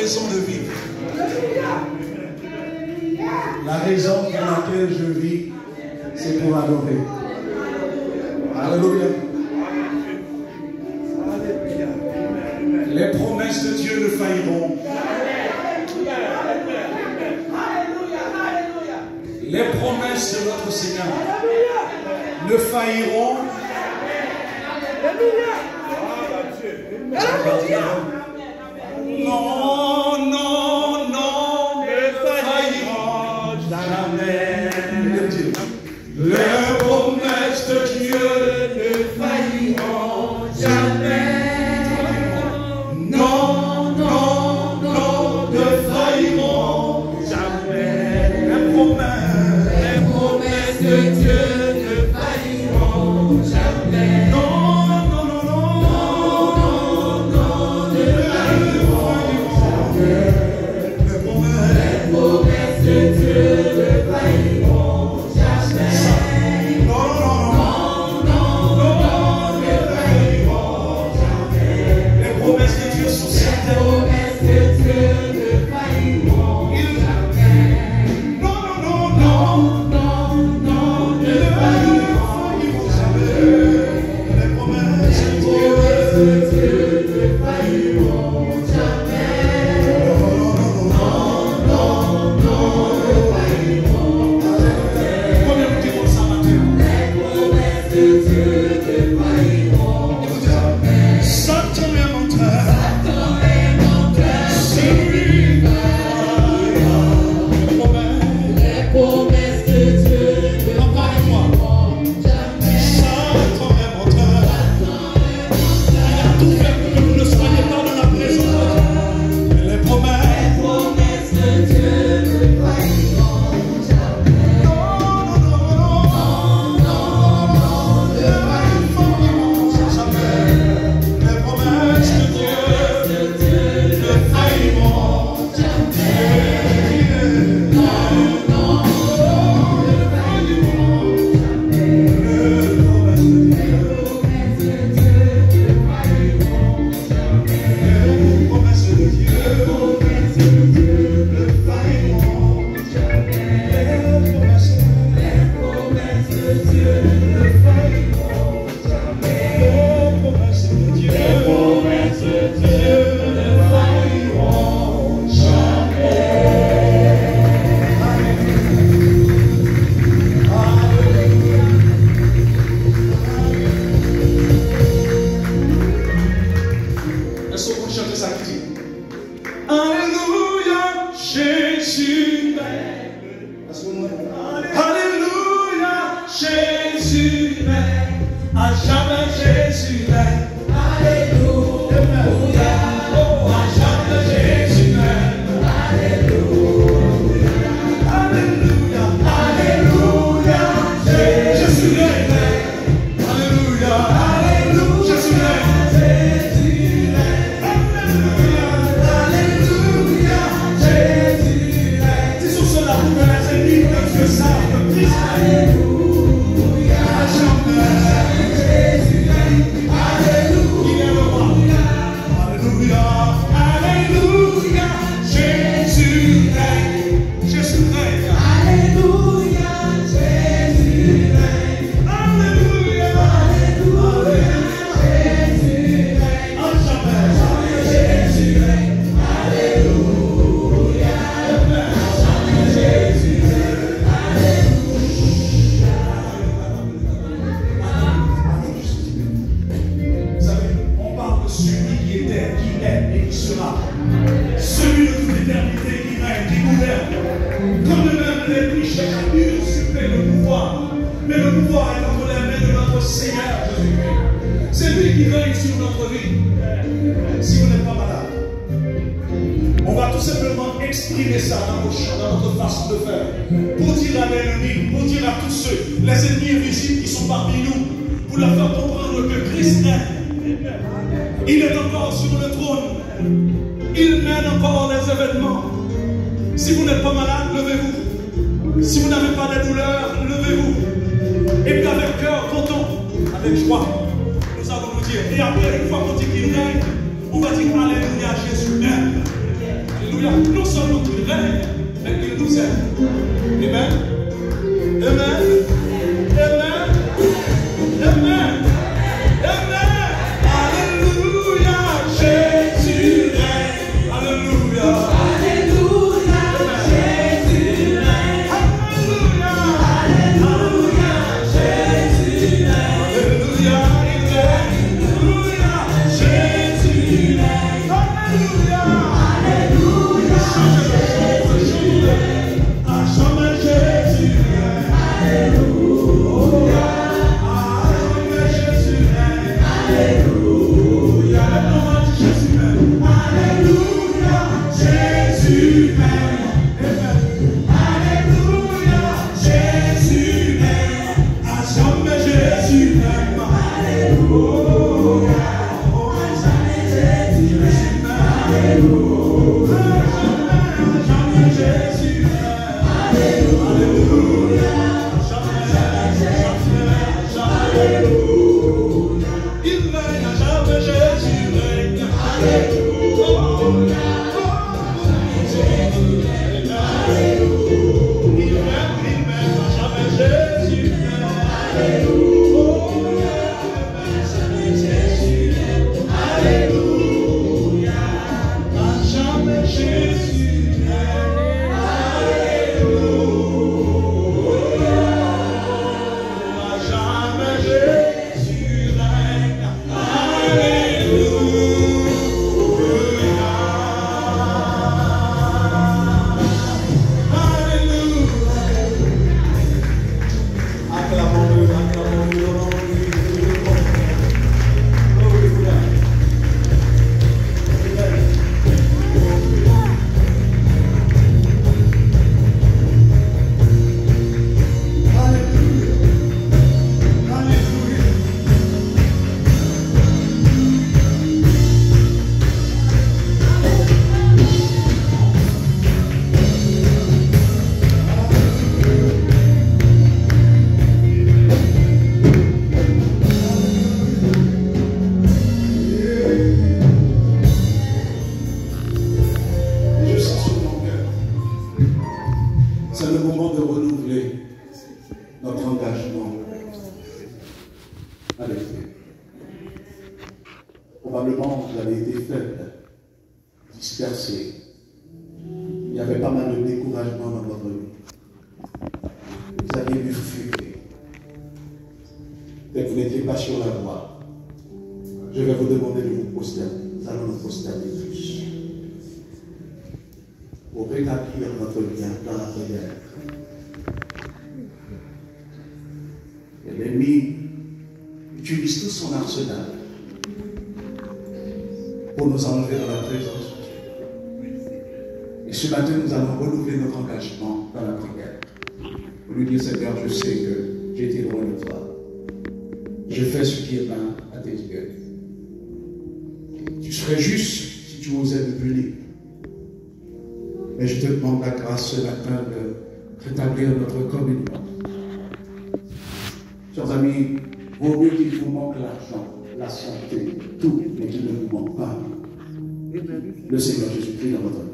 raison de vivre. La raison pour laquelle je vis, c'est pour adorer. Alléluia. Les promesses de Dieu ne failliront. Les promesses de notre Seigneur ne failliront. Non, non, non, ne failliront jamais. Les promesses de Dieu ne failliront jamais. Non, non, non, ne failliront jamais. Les promesses de Dieu ne failliront jamais. Non, non, non, non, non, non, ne failliront jamais. Les promesses de Dieu ne failliront jamais. Non, non, non, non, ne failliront jamais. Les promesses de Dieu sont certaines. Les promesses de Dieu ne failliront jamais. Non, non, non, non, non, ne failliront jamais. Les promesses de Dieu ne failliront jamais. Non, non, non, ne failliront jamais. Combien vous diront ça matin? Les promesses de Dieu ne failliront jamais. Satan est menteur. C'est lui. Les promesses de Dieu ne failliront jamais. Satan est menteur. Il a tout fait pour que vous ne soyez pas dans la présence de Dieu. Mais les promesses de Dieu ne failliront jamais. Non, non, non, non, non, ne failliront jamais. Les promesses de Dieu ne failliront jamais. Non, non, non, ne failliront jamais. Les promesses de Dieu ne failliront jamais. Les promesses de Dieu ne failliront jamais. Les promesses de Dieu ne failliront jamais. Les promesses de Dieu ne failliront jamais. Est-ce qu'on peut chanter ça qui dit Alléluia, Jésus règne. Alléluia, Jésus règne. À jamais Jésus règne. Alléluia, à jamais Jésus règne. Alléluia, Alléluia, Alléluia, Jésus règne. Alléluia, Alléluia, Jésus règne. Alléluia, Jésus règne. C'est sur cela que les ennemis de Dieu savent que Christ règne. Alléluia, à jamais Jésus règne. Alléluia, il est le roi. Alléluia, Alléluia, Jésus règne. Jésus règne. Alléluia, Jésus règne. Alléluia, Alléluia, Jésus règne. À jamais Jésus règne. Alléluia, à jamais Jésus règne. Vous savez, on parle de celui qui était, qui est et qui sera. Celui de toute éternité qui règne, qui gouverne. Comme de même les riches cherchent à usurper le pouvoir. Mais le pouvoir est entre les mains de notre Seigneur Jésus-Christ. C'est lui qui règne sur notre vie. Si vous n'êtes pas malade, on va tout simplement exprimer ça dans notre façon de faire. Pour dire à l'ennemi, pour dire à tous ceux, les ennemis invisibles qui sont parmi nous, pour leur faire comprendre que Christ règne. Il est encore sur le trône. Il mène encore les événements. Si vous n'êtes pas malade, levez-vous. Si vous n'avez pas de douleur, levez-vous. Et puis avec cœur content, avec joie, nous allons nous dire. Et après, une fois qu'on dit qu'il règne, on va dire Alléluia, Jésus règne. Alléluia. Non seulement qu'il règne, mais qu'il nous aime. Amen. Amen. Amen. Amen. Amen. Alléluia. Jésus règne. Alléluia. Alléluia. Jésus règne. Alléluia. Alléluia. Jésus règne. Alléluia. Il règne. Alléluia. Jésus règne. Alléluia. Alléluia. À jamais Jésus règne. Alléluia. À jamais Jésus règne. Alléluia. Jésus règne. Alléluia. Jésus règne. Alléluia. Jésus règne. À jamais Jésus règne. Alléluia. À jamais Jésus règne. Alléluia. Jamais Jésus règne. Alléluia. Alléluia. Il règne, à jamais Jésus règne. Alléluia. Jésus règne. Alléluia. Il règne, à jamais Jésus règne. Alléluia. Jamais Jésus règne. Alléluia. À jamais Jésus règne. Alléluia. À jamais Jésus règne. Alléluia. Acclamons-le, acclamons-le, rendons-lui Alléluia. Alléluia. Je sens sur mon cœur. C'est le moment de renouveler notre engagement avec Dieu. Probablement, vous avez été faible, dispersé. Il y avait pas mal de découragement dans votre vie. Vous aviez dû fuir. Dès que vous n'étiez pas sur la voie, je vais vous demander de vous prosterner. Nous allons nous prosterner tous. Pour rétablir notre lien dans la prière. Et l'ennemi utilise tout son arsenal pour nous enlever dans la présence de Dieu. Et ce matin, nous allons renouveler notre engagement dans la prière. Pour lui dire, Seigneur, je sais que j'ai été loin de toi. Je fais ce qui est bien à tes yeux. Tu serais juste si tu osais me punir. Mais je te demande la grâce ce matin de rétablir notre communion. Chers amis, vaut mieux qu'il vous manque l'argent, la santé, tout, mais qu'il ne vous manque pas le Seigneur Jésus-Christ dans votre vie.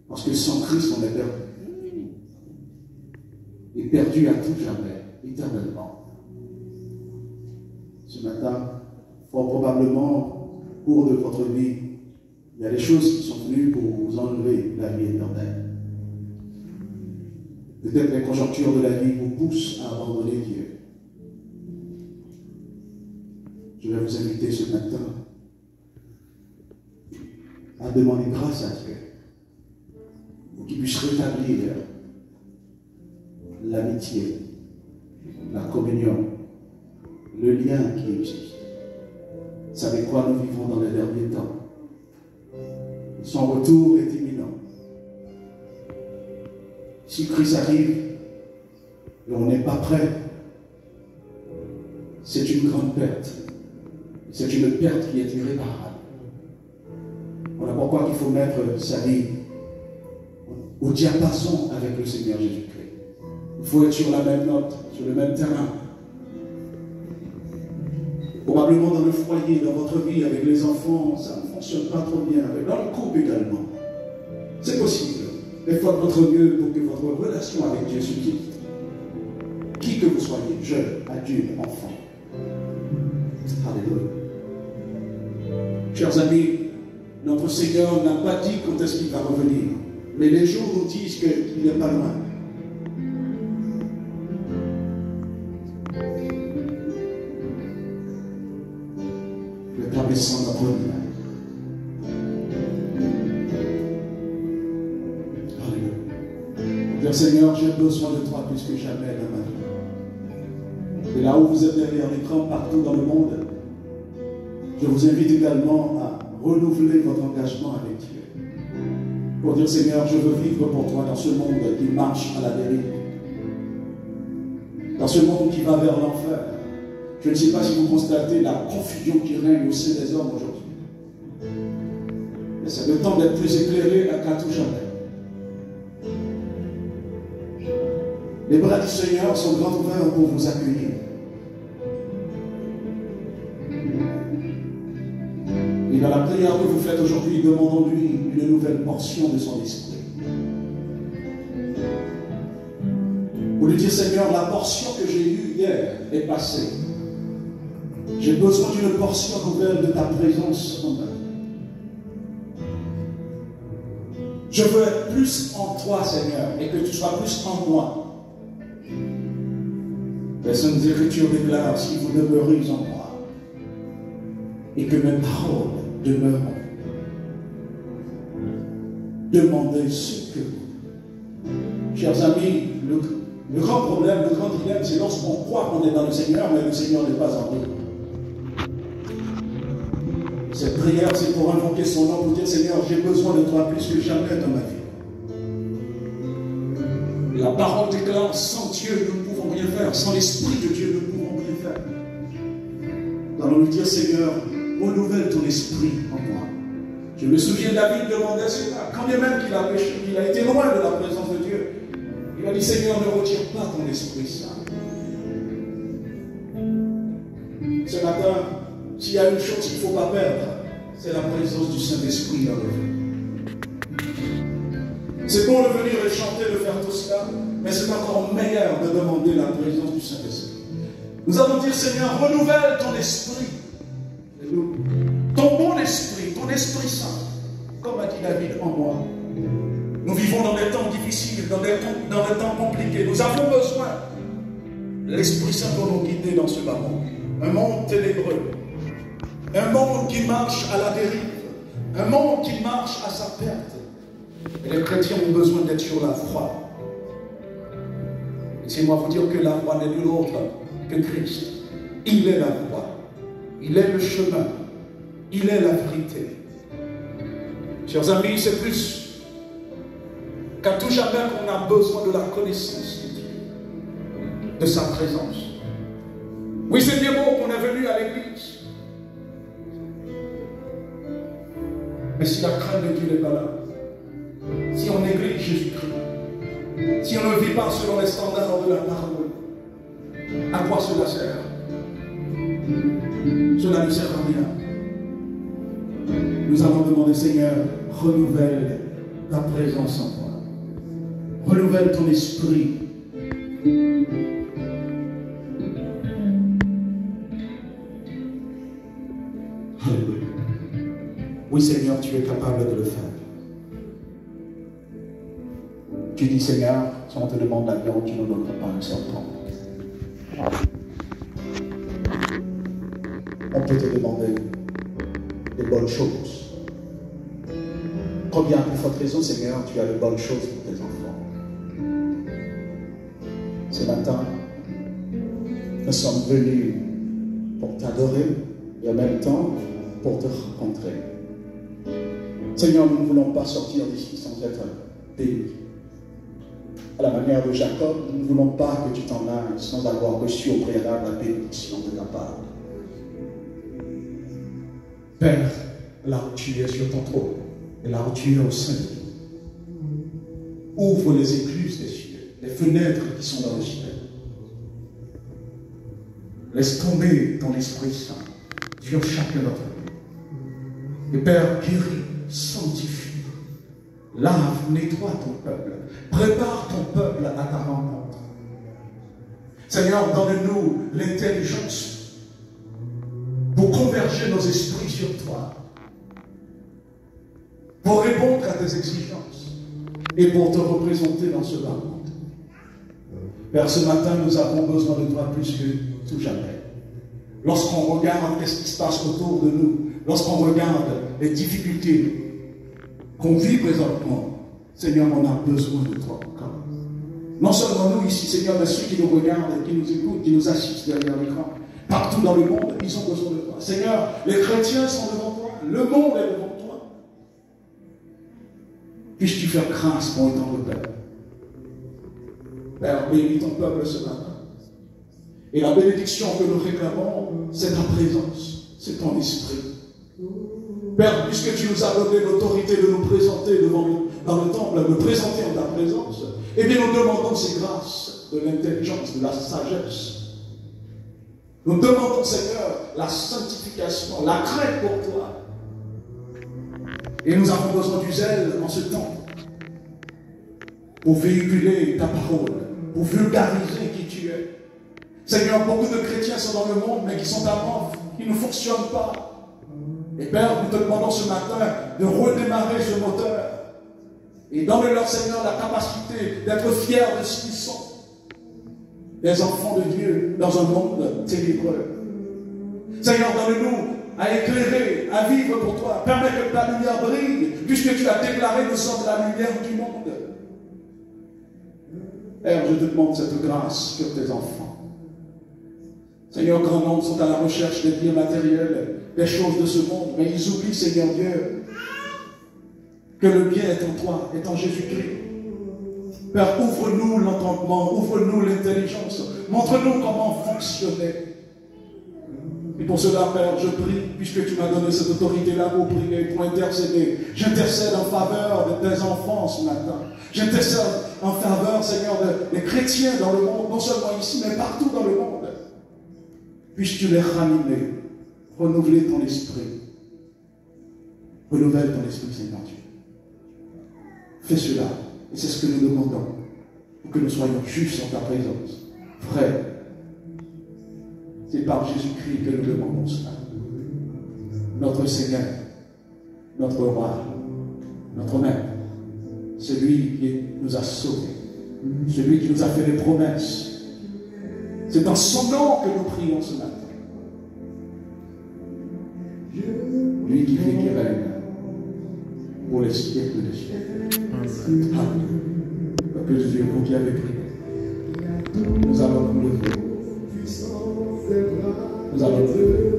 Parce que sans Christ, on est perdu. Et perdu à tout jamais, éternellement. Ce matin, fort probablement, au cours de votre vie, il y a des choses qui sont venues pour vous enlever la vie éternelle. Peut-être les conjonctures de la vie vous poussent à abandonner Dieu. Je vais vous inviter ce matin à demander grâce à Dieu pour qu'il puisse rétablir l'amitié, la communion, le lien qui existe. Vous savez quoi, nous vivons dans les derniers temps. Son retour est imminent. Si Christ arrive et on n'est pas prêt, c'est une grande perte. C'est une perte qui est irréparable. Voilà pourquoi il faut mettre sa vie au diapason avec le Seigneur Jésus-Christ. Il faut être sur la même note, sur le même terrain. Probablement dans le foyer, dans votre vie, avec les enfants, ça ne fonctionne pas trop bien. Dans le couple également. C'est possible. Mais faites votre mieux pour que votre relation avec Jésus-Christ, qui que vous soyez, jeune, adulte, enfant. Alléluia. Chers amis, notre Seigneur n'a pas dit quand est-ce qu'il va revenir. Mais les jours nous disent qu'il n'est pas loin. Rétablissons notre vie. Alléluia. Dire Seigneur, j'ai besoin de toi plus que jamais dans ma vie. Et là où vous êtes derrière l'écran, partout dans le monde, je vous invite également à renouveler votre engagement avec Dieu. Pour dire Seigneur, je veux vivre pour toi dans ce monde qui marche à la dérive. Dans ce monde qui va vers l'enfer. Je ne sais pas si vous constatez la confusion qui règne au sein des hommes aujourd'hui. Mais c'est le temps d'être plus éclairé qu'à tout jamais. Les bras du Seigneur sont grands ouverts pour vous accueillir. Et dans la prière que vous faites aujourd'hui, demandons-lui une nouvelle portion de son esprit. Pour lui dire, Seigneur, la portion que j'ai eue hier est passée. J'ai besoin d'une portion nouvelle de ta présence en moi. Je veux être plus en toi, Seigneur, et que tu sois plus en moi. Les Saintes Écritures déclarent, si vous demeurez en moi, et que mes paroles demeurent en vous. Demandez ce que vous. Chers amis, le grand problème, le grand dilemme, c'est lorsqu'on croit qu'on est dans le Seigneur, mais le Seigneur n'est pas en nous. Cette prière, c'est pour invoquer son nom, pour dire Seigneur, j'ai besoin de toi plus que jamais dans ma vie. La parole déclare, sans Dieu, nous ne pouvons rien faire. Sans l'Esprit de Dieu, nous ne pouvons rien faire. Nous allons lui dire, Seigneur, renouvelle ton esprit en moi. Je me souviens, David demandait cela. Quand bien même qu'il a péché, qu'il a été loin de la présence de Dieu, il a dit, Seigneur, ne retire pas ton Esprit Saint. Ce matin, s'il y a une chose qu'il ne faut pas perdre, c'est la présence du Saint-Esprit dans nos vies. C'est bon de venir et chanter, de faire tout cela, mais c'est encore meilleur de demander la présence du Saint-Esprit. Nous allons dire, Seigneur, renouvelle ton esprit. Ton bon esprit, ton Esprit Saint, comme a dit David en moi. Nous vivons dans des temps difficiles, dans des temps compliqués. Nous avons besoin de l'Esprit Saint pour nous guider dans ce bas monde. Un monde ténébreux. Un monde qui marche à la dérive. Un monde qui marche à sa perte. Et les chrétiens ont besoin d'être sur la voie. Laissez-moi vous dire que la voie n'est nulle autre que Christ. Il est la voie. Il est le chemin. Il est la vérité. Chers amis, c'est plus qu'à tout jamais qu'on a besoin de la connaissance de Dieu, de sa présence. Oui, c'est bien beau qu'on est venu à l'église. Mais si la crainte de Dieu n'est pas là, si on néglige Jésus-Christ, si on ne vit pas selon les standards de la parole, à quoi cela sert? Cela ne sert à rien. Nous allons demander, Seigneur, renouvelle ta présence en moi. Renouvelle ton esprit. Alléluia. Oui, Seigneur, tu es capable de le faire. Tu dis, Seigneur, si on te demande la viande, tu ne nous donneras pas un serpent. On peut te demander des bonnes choses. Combien pour votre raison, Seigneur, tu as de bonnes choses pour tes enfants. Ce matin, nous sommes venus pour t'adorer et en même temps pour te rencontrer. Seigneur, nous ne voulons pas sortir d'ici sans être bénis. À la manière de Jacob, nous ne voulons pas que tu t'en ailles sans avoir reçu au préalable la bénédiction de ta part. Père, là où tu es sur ton trône, et là où tu es au sein de nous, ouvre les écluses des cieux, les fenêtres qui sont dans le ciel. Laisse tomber ton Esprit Saint. sur chacun d'entre nous. Et Père, guéris, sanctifie, lave, nettoie ton peuple, prépare ton peuple à ta rencontre. Seigneur, donne-nous l'intelligence pour converger nos esprits sur toi, pour répondre à tes exigences et pour te représenter dans ce bas monde. Père, ce matin, nous avons besoin de toi plus que tout jamais. Lorsqu'on regarde ce qui se passe autour de nous, lorsqu'on regarde les difficultés qu'on vit présentement, Seigneur, on a besoin de toi encore. Non seulement nous ici, Seigneur, mais ceux qui nous regardent, qui nous écoutent, qui nous assistent derrière l'écran, partout dans le monde, ils ont besoin de toi. Seigneur, les chrétiens sont devant toi, le monde est devant toi. Puisses-tu faire grâce pour étendre le Père. Père, bénis ton peuple ce matin. Et la bénédiction que nous réclamons, c'est ta présence, c'est ton esprit. Père, puisque tu nous as donné l'autorité de nous présenter dans le temple, de nous présenter en ta présence, eh bien nous demandons ces grâces de l'intelligence, de la sagesse. Nous demandons, Seigneur, la sanctification, la crainte pour toi. Et nous avons besoin du zèle en ce temps pour véhiculer ta parole, pour vulgariser qui tu es. Seigneur, beaucoup de chrétiens sont dans le monde, mais qui sont à mort, qui ne fonctionnent pas. Et Père, nous te demandons ce matin de redémarrer ce moteur et donne-leur, Seigneur, la capacité d'être fiers de ce qu'ils sont. Des enfants de Dieu dans un monde ténébreux. Seigneur, donne-nous à éclairer, à vivre pour toi. Permets que ta lumière brille, puisque tu as déclaré nous sommes la lumière du monde. Père, je te demande cette grâce sur tes enfants. Seigneur, grand nombre sont à la recherche des biens matériels, des choses de ce monde, mais ils oublient, Seigneur Dieu, que le bien est en toi, est en Jésus-Christ. Père, ouvre-nous l'entendement, ouvre-nous l'intelligence, montre-nous comment fonctionner. Et pour cela, Père, je prie, puisque tu m'as donné cette autorité-là pour prier, pour intercéder. J'intercède en faveur de tes enfants ce matin. J'intercède en faveur, Seigneur, des chrétiens dans le monde, non seulement ici, mais partout dans le monde. Puisses-tu les ranimer, renouveler ton esprit. Renouvelle ton esprit, Seigneur Dieu. Fais cela, et c'est ce que nous demandons, pour que nous soyons justes en ta présence. Frère, c'est par Jésus-Christ que nous demandons cela. Notre Seigneur, notre Roi, notre Maître, celui qui nous a sauvés, celui qui nous a fait des promesses. C'est dans son nom que nous prions ce matin. Lui qui vit, qui règne pour les siècles des siècles. Peuple de Dieu, vous qui avez prié, nous allons nous lever. Nous allons nous lever.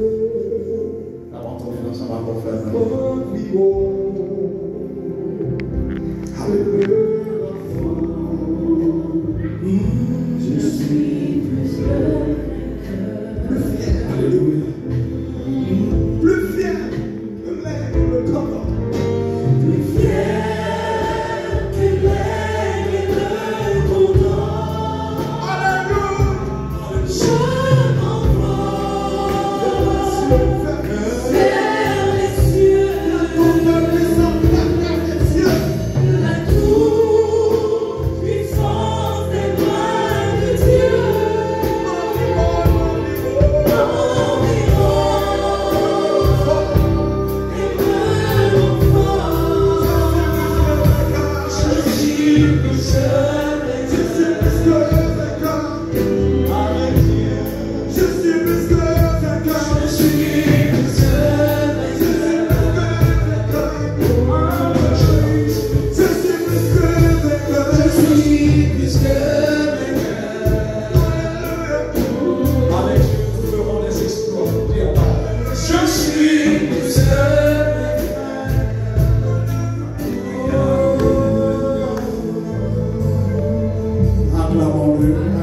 Avant de tomber dans un rapport ferme. Alléluia. Je suis alléluia. Plus fier que l'aigle de Canaan. Plus fier que l'aigle de Canaan. Alléluia. Je m'envole vers les cieux. La toute-puissance des bras de Dieu. Acclamons-le.